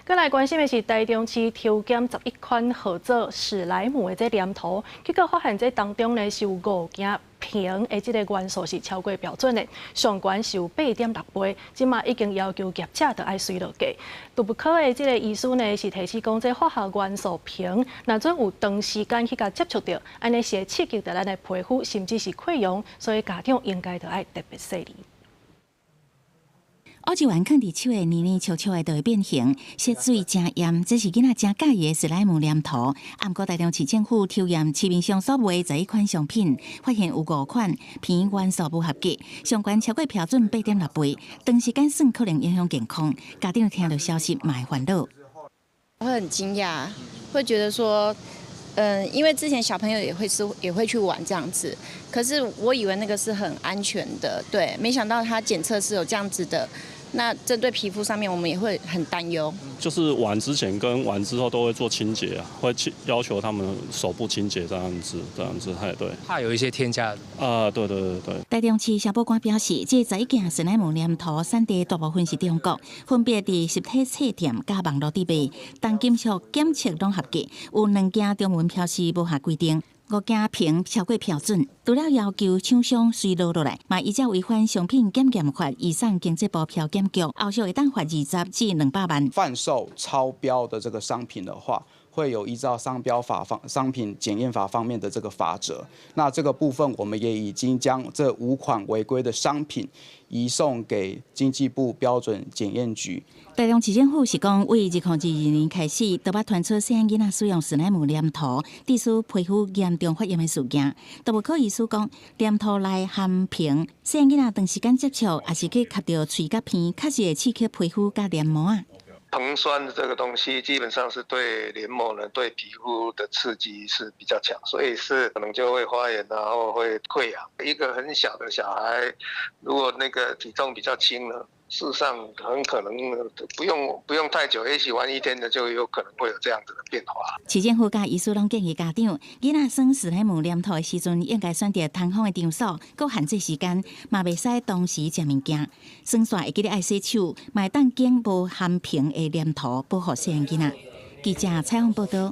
再来关心的是台中市抽检11款合作史莱姆的这念头，结果发现这当中呢是有5件瓶的这个元素是超过标准的，上悬是有8.6倍，即嘛已经要求业者要爱随落价。杜不科的这个医师呢是提示讲，这化学元素瓶，若准有长时间去甲接触到，安尼是会刺激到咱的皮肤，甚至是溃疡，所以家长应该要爱特别细腻。乌鸡丸放伫手的黏黏稠稠的，就会变形，色水真艳。这是囡仔真介意的史莱姆黏土。不过台中市政府抽验市面上所卖11款商品，发现有5款偏元素不合格，上悬超过标准8.6倍，长时间算可能影响健康。家长听到消息嘛会烦恼。会很惊讶，会觉得说，因为之前小朋友也会去玩这样子，可是我以为那个是很安全的，对，没想到它检测是有这样子的。那针对皮肤上面，我们也会很担忧。就是玩之前跟玩之后都会做清洁啊，会要求他们手部清洁这样子，哎对。怕有一些添加对。台中市消保官表示，这11件史莱姆黏土产地大部分是中国，分别伫实体册店加网络伫卖，但金属检测拢合格，有2件中文标示无合规定。5件瓶超过标准，除了要求厂商随落来，嘛依照违反商品检验法移送经济部票检局，后续会当罚20至200万。贩售超标的这个商品的话，会有依照商品检验法方面的这个罚则。那这个部分，我们也已经将这5款违规的商品移送给经济部标准检验局。台中市政府是讲，为2022年开始，都把传出细汉囡仔使用史莱姆黏土，致使皮肤严重发炎的事件。都无科医师讲，黏土内含硼，细汉囡仔长时间接触，也是去吸到喙甲鼻，确实会刺激皮肤甲黏膜啊。硼酸的这个东西基本上是对黏膜呢、对皮肤的刺激是比较强，所以是可能就会发炎，然后会溃疡。一个很小的小孩，如果那个体重比较轻呢，事实上很可能不用太久，也许玩1天的就有可能会有这样子的变化。市政府甲医师拢建议家长，囡仔耍史莱姆黏土的时阵，应该选择通风的场所，佮限制时间，嘛袂使同时食物件。耍煞会记得爱洗手，嘛会当拣无含硼的黏土，保护细汉囡仔。记者采访报道。